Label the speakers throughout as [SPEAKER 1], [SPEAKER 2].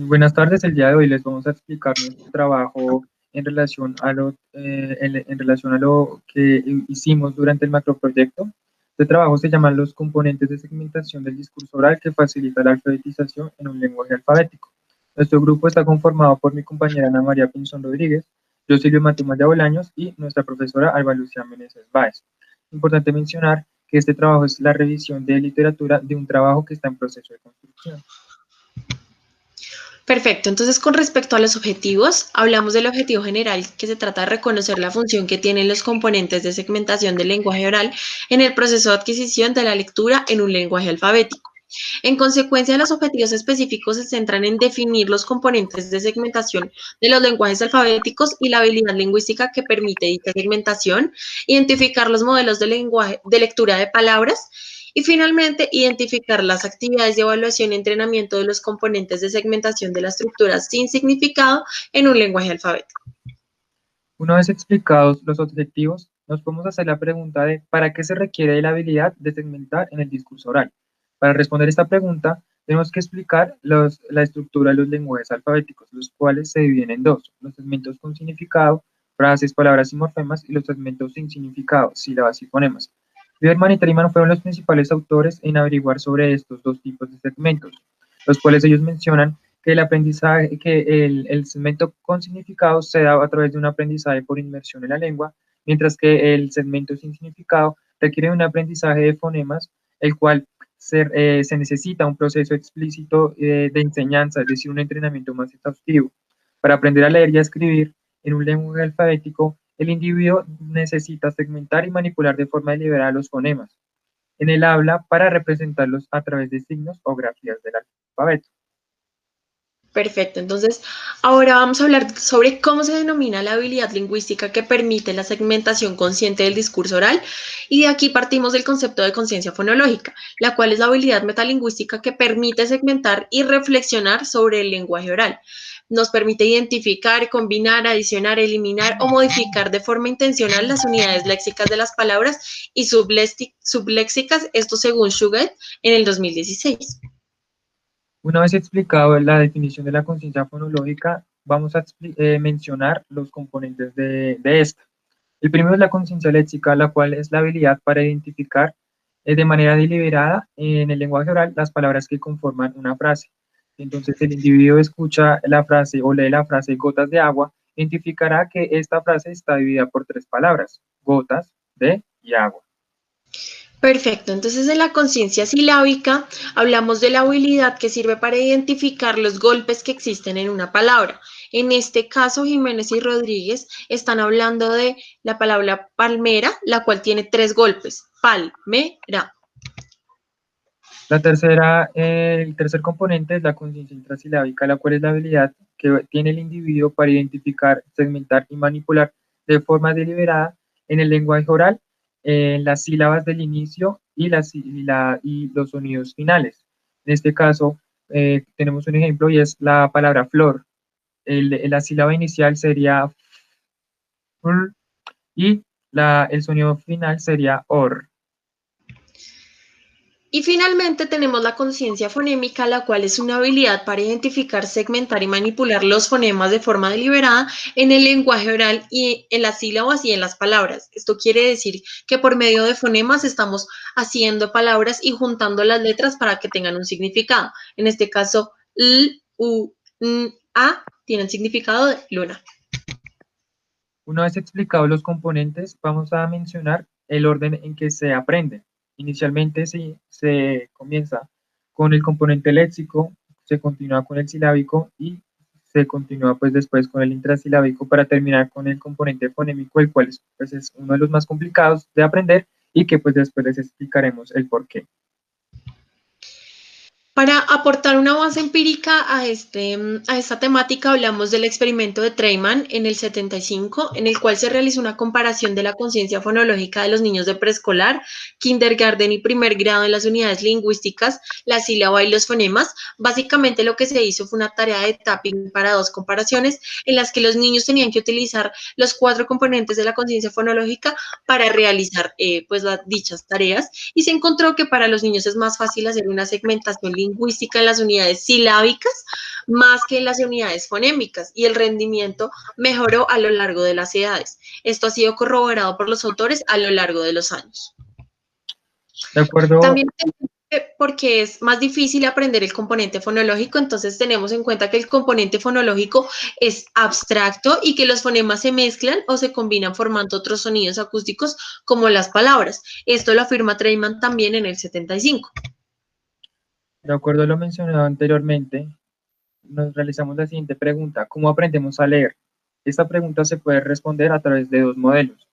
[SPEAKER 1] Buenas tardes, el día de hoy les vamos a explicar nuestro trabajo en relación a lo que hicimos durante el macroproyecto. Este trabajo se llama Los componentes de segmentación del discurso oral que facilita la alfabetización en un lenguaje alfabético. Nuestro grupo está conformado por mi compañera Ana María Pinzón Rodríguez, yo Silvio Matumaya Bolaños y nuestra profesora Alba Lucía Meneses Báez. Importante mencionar que este trabajo es la revisión de literatura de un trabajo que está en proceso de construcción.
[SPEAKER 2] Perfecto, entonces con respecto a los objetivos, hablamos del objetivo general que se trata de reconocer la función que tienen los componentes de segmentación del lenguaje oral en el proceso de adquisición de la lectura en un lenguaje alfabético. En consecuencia, los objetivos específicos se centran en definir los componentes de segmentación de los lenguajes alfabéticos y la habilidad lingüística que permite dicha segmentación, identificar los modelos de lenguaje, de lectura de palabras y finalmente identificar las actividades de evaluación y entrenamiento de los componentes de segmentación de las estructuras sin significado en un lenguaje alfabético.
[SPEAKER 1] Una vez explicados los objetivos, nos podemos hacer la pregunta de ¿para qué se requiere la habilidad de segmentar en el discurso oral? Para responder esta pregunta, tenemos que explicar la estructura de los lenguajes alfabéticos, los cuales se dividen en dos: los segmentos con significado, frases, palabras y morfemas, y los segmentos sin significado, sílabas y fonemas. Biederman y Treiman fueron los principales autores en averiguar sobre estos dos tipos de segmentos, los cuales ellos mencionan que el aprendizaje, que el segmento con significado se da a través de un aprendizaje por inmersión en la lengua, mientras que el segmento sin significado requiere un aprendizaje de fonemas, el cual se necesita un proceso explícito de enseñanza, es decir, un entrenamiento más exhaustivo. Para aprender a leer y a escribir en un lenguaje alfabético, el individuo necesita segmentar y manipular de forma deliberada los fonemas en el habla para representarlos a través de signos o grafías del alfabeto.
[SPEAKER 2] Perfecto, entonces ahora vamos a hablar sobre cómo se denomina la habilidad lingüística que permite la segmentación consciente del discurso oral y de aquí partimos del concepto de conciencia fonológica, la cual es la habilidad metalingüística que permite segmentar y reflexionar sobre el lenguaje oral. Nos permite identificar, combinar, adicionar, eliminar o modificar de forma intencional las unidades léxicas de las palabras y subléxicas, esto según Shuget en el 2016.
[SPEAKER 1] Una vez explicado la definición de la conciencia fonológica, vamos a mencionar los componentes de esta. El primero es la conciencia léxica, la cual es la habilidad para identificar de manera deliberada en el lenguaje oral las palabras que conforman una frase. Entonces, el individuo escucha la frase o lee la frase gotas de agua, identificará que esta frase está dividida por tres palabras: gotas, de y agua.
[SPEAKER 2] Perfecto, entonces en la conciencia silábica hablamos de la habilidad que sirve para identificar los golpes que existen en una palabra. En este caso, Jiménez y Rodríguez están hablando de la palabra palmera, la cual tiene tres golpes, palmera.
[SPEAKER 1] El tercer componente es la conciencia intrasilábica, la cual es la habilidad que tiene el individuo para identificar, segmentar y manipular de forma deliberada en el lenguaje oral las sílabas del inicio y los sonidos finales. En este caso, tenemos un ejemplo y es la palabra flor. La sílaba inicial sería fl y el sonido final sería or.
[SPEAKER 2] Y finalmente tenemos la conciencia fonémica, la cual es una habilidad para identificar, segmentar y manipular los fonemas de forma deliberada en el lenguaje oral y en las sílabas y en las palabras. Esto quiere decir que por medio de fonemas estamos haciendo palabras y juntando las letras para que tengan un significado. En este caso, L, U, N, A tienen significado de luna.
[SPEAKER 1] Una vez explicados los componentes, vamos a mencionar el orden en que se aprende. Inicialmente se comienza con el componente léxico, se continúa con el silábico y se continúa pues después con el intrasilábico para terminar con el componente fonémico, el cual pues, es uno de los más complicados de aprender y que pues después les explicaremos el por qué.
[SPEAKER 2] Para aportar una base empírica a esta temática, hablamos del experimento de Treiman en el 75, en el cual se realizó una comparación de la conciencia fonológica de los niños de preescolar, kindergarten y primer grado en las unidades lingüísticas, la sílaba y los fonemas. Básicamente lo que se hizo fue una tarea de tapping para dos comparaciones en las que los niños tenían que utilizar los cuatro componentes de la conciencia fonológica para realizar pues dichas tareas y se encontró que para los niños es más fácil hacer una segmentación lingüística lingüística en las unidades silábicas más que en las unidades fonémicas y el rendimiento mejoró a lo largo de las edades. Esto ha sido corroborado por los autores a lo largo de los años.
[SPEAKER 1] De acuerdo.
[SPEAKER 2] También porque es más difícil aprender el componente fonológico, entonces tenemos en cuenta que el componente fonológico es abstracto y que los fonemas se mezclan o se combinan formando otros sonidos acústicos como las palabras. Esto lo afirma Treitman también en el 75.
[SPEAKER 1] De acuerdo a lo mencionado anteriormente, nos realizamos la siguiente pregunta: ¿cómo aprendemos a leer? Esta pregunta se puede responder a través de dos modelos.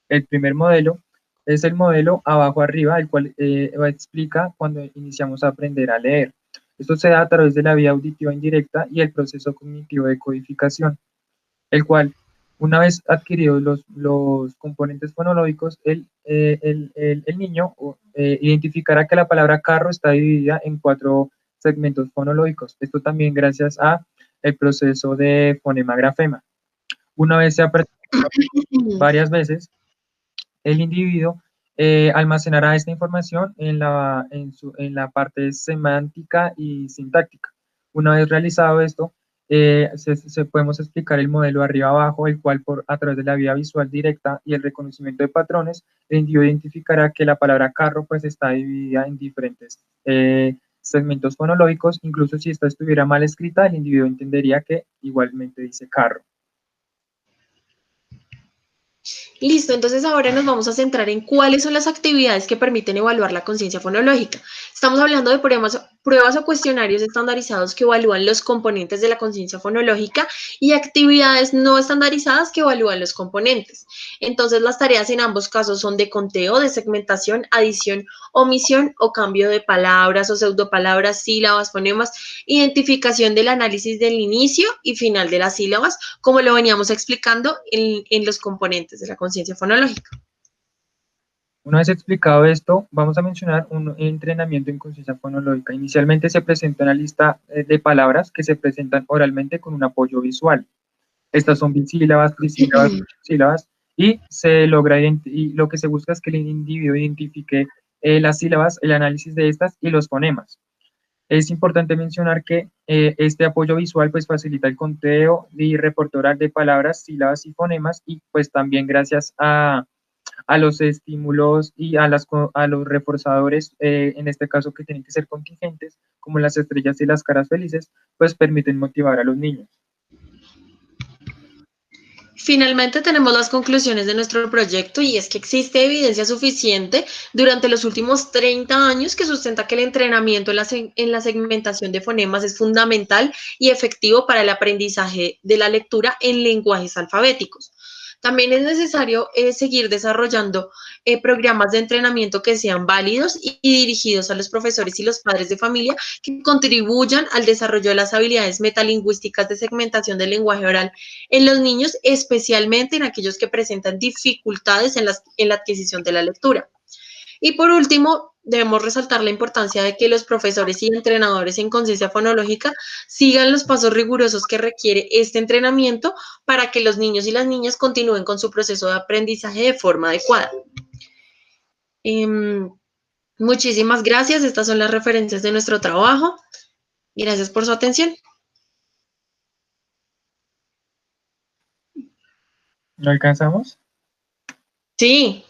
[SPEAKER 1] El primer modelo es el modelo abajo arriba, el cual explica cuando iniciamos a aprender a leer. Esto se da a través de la vía auditiva indirecta y el proceso cognitivo de codificación, el cual, una vez adquiridos los componentes fonológicos, el niño identificará que la palabra carro está dividida en 4 segmentos fonológicos. Esto también gracias a el proceso de fonema-grafema. Una vez se aprende varias veces, el individuo almacenará esta información en la parte semántica y sintáctica. Una vez realizado esto, podemos explicar el modelo arriba abajo, el cual a través de la vía visual directa y el reconocimiento de patrones, el individuo identificará que la palabra carro pues está dividida en diferentes segmentos fonológicos. Incluso si esta estuviera mal escrita, el individuo entendería que igualmente dice carro.
[SPEAKER 2] Listo, entonces ahora nos vamos a centrar en cuáles son las actividades que permiten evaluar la conciencia fonológica. Estamos hablando de pruebas o cuestionarios estandarizados que evalúan los componentes de la conciencia fonológica y actividades no estandarizadas que evalúan los componentes. Entonces las tareas en ambos casos son de conteo, de segmentación, adición, omisión o cambio de palabras o pseudopalabras, sílabas, fonemas, identificación del análisis del inicio y final de las sílabas, como lo veníamos explicando en los componentes de la conciencia fonológica.
[SPEAKER 1] Una vez explicado esto, vamos a mencionar un entrenamiento en conciencia fonológica. Inicialmente se presenta una lista de palabras que se presentan oralmente con un apoyo visual. Estas son bisílabas, trisílabas, sílabas, y y lo que se busca es que el individuo identifique las sílabas, el análisis de estas y los fonemas. Es importante mencionar que este apoyo visual pues facilita el conteo y reporte oral de palabras, sílabas y fonemas, y pues también gracias a los estímulos y a los reforzadores, en este caso que tienen que ser contingentes, como las estrellas y las caras felices, pues permiten motivar a los niños.
[SPEAKER 2] Finalmente tenemos las conclusiones de nuestro proyecto y es que existe evidencia suficiente durante los últimos 30 años que sustenta que el entrenamiento en la segmentación de fonemas es fundamental y efectivo para el aprendizaje de la lectura en lenguajes alfabéticos. También es necesario seguir desarrollando programas de entrenamiento que sean válidos y dirigidos a los profesores y los padres de familia que contribuyan al desarrollo de las habilidades metalingüísticas de segmentación del lenguaje oral en los niños, especialmente en aquellos que presentan dificultades en la adquisición de la lectura. Y por último, debemos resaltar la importancia de que los profesores y entrenadores en conciencia fonológica sigan los pasos rigurosos que requiere este entrenamiento para que los niños y las niñas continúen con su proceso de aprendizaje de forma adecuada. Muchísimas gracias. Estas son las referencias de nuestro trabajo. Gracias por su atención.
[SPEAKER 1] ¿No alcanzamos?
[SPEAKER 2] Sí.